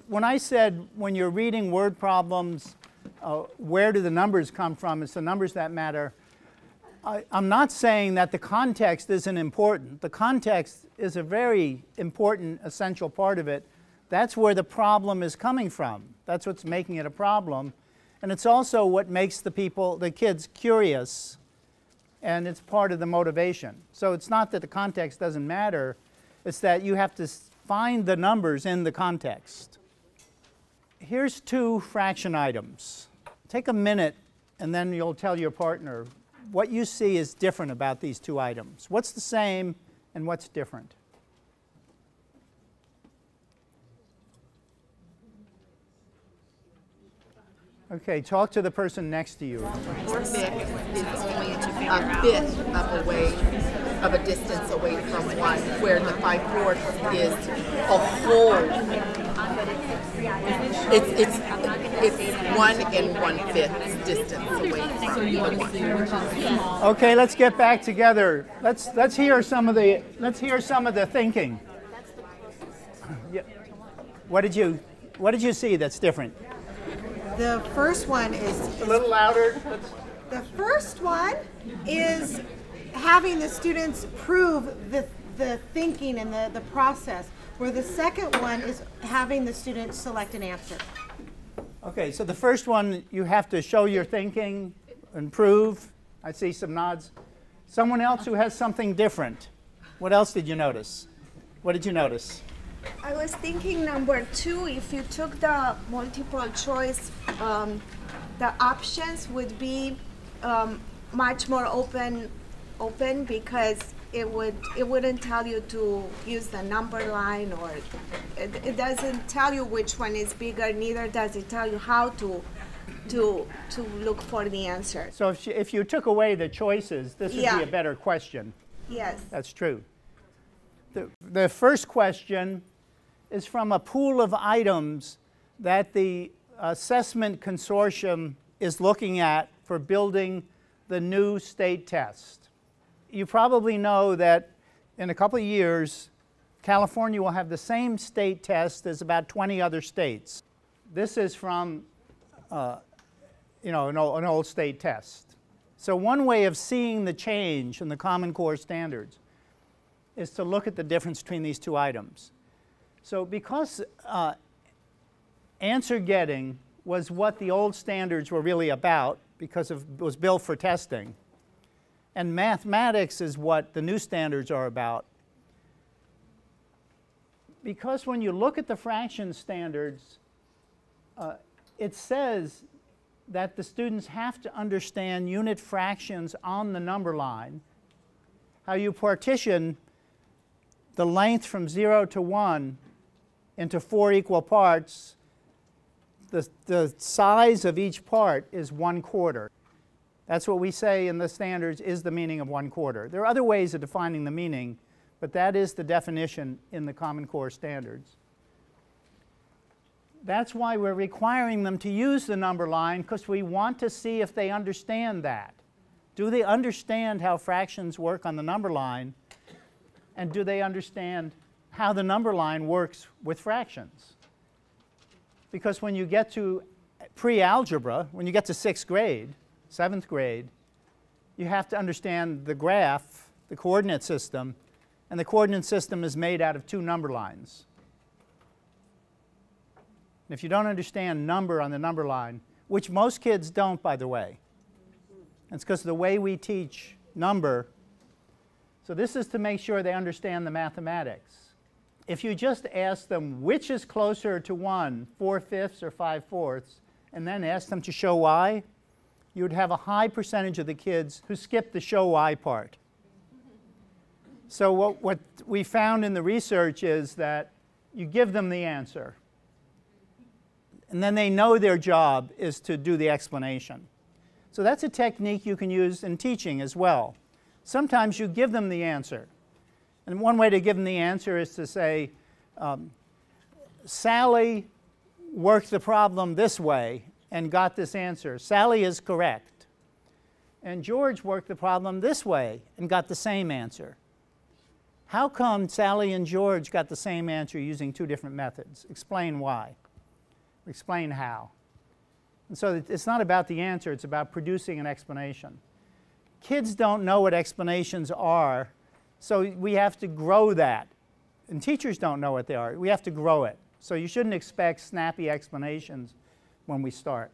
when I said when you're reading word problems, where do the numbers come from? It's the numbers that matter. I'm not saying that the context isn't important. The context is a very important, essential part of it. That's where the problem is coming from. That's what's making it a problem. And it's also what makes the kids curious, and it's part of the motivation. So it's not that the context doesn't matter, it's that you have to find the numbers in the context. Here's two fraction items. Take a minute and then you'll tell your partner what you see is different about these two items. What's the same and what's different? Okay, talk to the person next to you. 4/5 is only a bit of a distance away from 1, where the 5/4 is a whole. It's 1 and 1/5 distance away from the 1. Okay, let's get back together. Let's hear some of the thinking. Yeah. What did you see that's different? The first one is a little louder. The first one is having the students prove the thinking and the process, where the second one is having the students select an answer. Okay, so the first one, you have to show your thinking and prove. I see some nods. Someone else who has something different. What else did you notice? What did you notice? I was thinking number 2, if you took the multiple choice, the options would be much more open because it wouldn't tell you to use the number line, or it doesn't tell you which one is bigger, neither does it tell you how to look for the answer. So if you took away the choices, this would be a better question. Yes. That's true. The first question is from a pool of items that the assessment consortium is looking at for building the new state test. You probably know that in a couple of years, California will have the same state test as about 20 other states. This is from an old state test. So one way of seeing the change in the Common Core standards is to look at the difference between these two items. So because answer getting was what the old standards were really about, because it was built for testing, and mathematics is what the new standards are about, because when you look at the fraction standards, it says that the students have to understand unit fractions on the number line, how you partition the length from 0 to 1 into 4 equal parts. The size of each part is 1/4. That's what we say in the standards is the meaning of 1/4. There are other ways of defining the meaning, but that is the definition in the Common Core standards. That's why we're requiring them to use the number line, because we want to see if they understand that. Do they understand how fractions work on the number line? And do they understand how the number line works with fractions? Because when you get to pre-algebra, when you get to 6th grade, 7th grade, you have to understand the graph, the coordinate system, and the coordinate system is made out of 2 number lines. And if you don't understand number on the number line, which most kids don't, by the way, it's because of the way we teach number. So this is to make sure they understand the mathematics. If you just ask them which is closer to 1, 4/5 or 5/4, and then ask them to show why, you would have a high percentage of the kids who skip the show why part. So what we found in the research is that you give them the answer, and then they know their job is to do the explanation. So that's a technique you can use in teaching as well. Sometimes you give them the answer. And one way to give them the answer is to say, Sally worked the problem this way and got this answer. Sally is correct. And George worked the problem this way and got the same answer. How come Sally and George got the same answer using 2 different methods? Explain why. explain how. And so it's not about the answer, it's about producing an explanation. Kids don't know what explanations are, so we have to grow that. And teachers don't know what they are. We have to grow it. So you shouldn't expect snappy explanations when we start.